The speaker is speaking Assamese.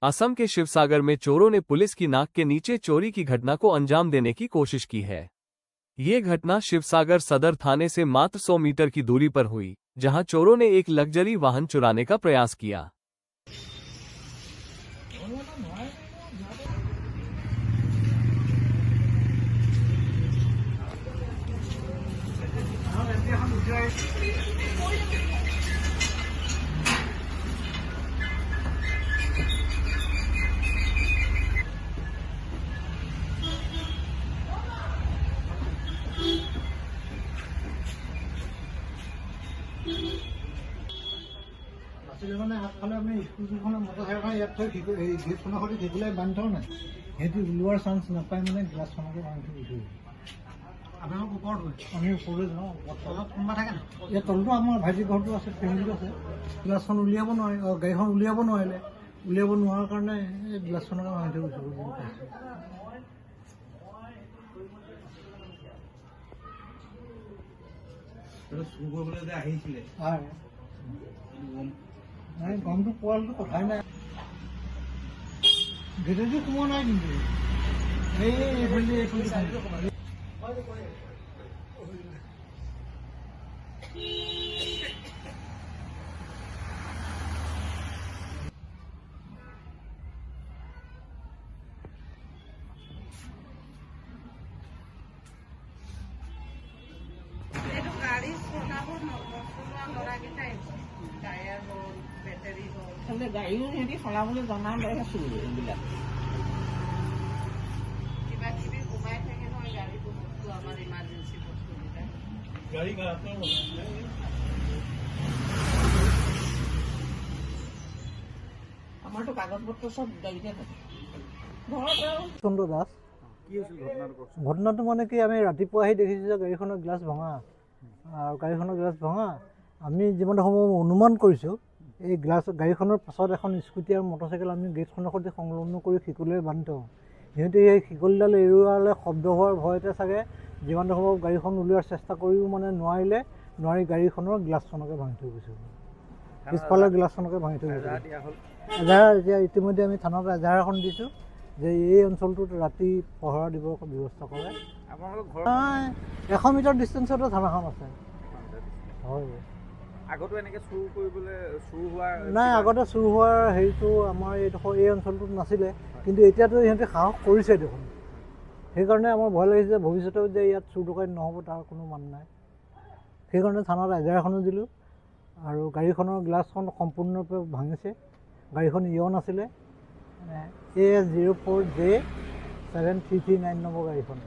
असम के शिवसागर में चोरों ने पुलिस की नाक के नीचे चोरी की घटना को अंजाम देने की कोशिश की है। ये घटना शिवसागर सदर थाने से मात्र 100 मीटर की दूरी पर हुई, जहां चोरों ने एक लग्जरी वाहन चुराने का प्रयास किया। মানে আগফালে আমি স্কুটিখন মটৰচাইকেলখন ইয়াত থৈ গেটখনৰ সৈতে ঢেকুলাই বান্ধি থওঁ নাই, সিহঁতি ওলোৱাৰ চান্স নাপায়, মানে গ্লাছখনকে বান্ধি থৈ গুচি গ'ল। আপোনালোক ওপৰত গ'ল? আমি ওপৰলৈ যাওঁ। তলত কোনোবা থাকে ন? ইয়াত তলতো আমাৰ ভাইটি ঘৰটো আছে, ফেমিলি আছে। গ্লাছখন উলিয়াব নোৱাৰে, গাড়ীখন উলিয়াব নোৱাৰিলে, উলিয়াব নোৱাৰাৰ কাৰণে এই গ্লাছখনকে বান্ধি থৈ গুচি গ'ল। চুৰ কৰিবলৈ যে আহিছিলে নাই, গমটো পোৱাটো কথাই নাই। গেটেদি সোমোৱা নাই, কিন্তু গাড়ীও সিহঁতি চলাবলৈ জনা আছো এইবিলাক কিবা কিবি সোমাই থাকে নহয় গাড়ীটো বস্তু আমাৰ ইমাৰ্জেঞ্চি বস্তুবিলাক আমাৰতো কাগজ পত্ৰ চব গাড়ীতে থাকে। চন্দ্ৰ দাস। ঘটনাটো মানে কি, আমি ৰাতিপুৱা আহি দেখিছোঁ যে গাড়ীখনৰ গ্লাছ ভঙা, আৰু গাড়ীখনৰ গ্লাছ ভঙা আমি যিমান সময় অনুমান কৰিছোঁ, এই গাড়ীখনৰ পাছত এখন স্কুটি আৰু মটৰচাইকেল আমি গেটখনৰ সৈতে সংলগ্ন কৰি শিকলিৰে বান্ধি থওঁ। সিহঁতে এই শিকলিডাল এৰুৱালে শব্দ হোৱাৰ ভয়তে চাগে যিমান সময় গাড়ীখন উলিওৱাৰ চেষ্টা কৰিও মানে নোৱাৰি গাড়ীখনৰ গ্লাছখনকে ভাঙি থৈ গৈছে। পিছফালৰ গ্লাছখনকে ভাঙি থৈ গৈছে। এজাহাৰ এতিয়া ইতিমধ্যে আমি থানাত এজাহাৰ এখন দিছোঁ যে এই অঞ্চলটোত ৰাতি পহৰা দিবৰ ব্যৱস্থা কৰে। 100 মিটাৰ ডিষ্টেঞ্চতে থানাখন আছে। হয়, আগতো এনেকৈ চুৰ হোৱা নাই, আগতে চুৰ হোৱাৰ হেৰিটো আমাৰ এই অঞ্চলটোত নাছিলে, কিন্তু এতিয়াতো ইহঁতে সাহস কৰিছে দেখোন। সেইকাৰণে আমাৰ ভয় লাগিছে ভৱিষ্যতেও যে ইয়াত চুৰ ডকাইত নহ'ব তাৰ কোনো মান নাই। সেইকাৰণে থানাত এজাহাৰ এখনো দিলোঁ, আৰু গাড়ীখনৰ গ্লাছখন সম্পূৰ্ণৰূপে ভাঙিছে। গাড়ীখন ইয়ন আছিলে, AS04J7339 নম্বৰ গাড়ীখন।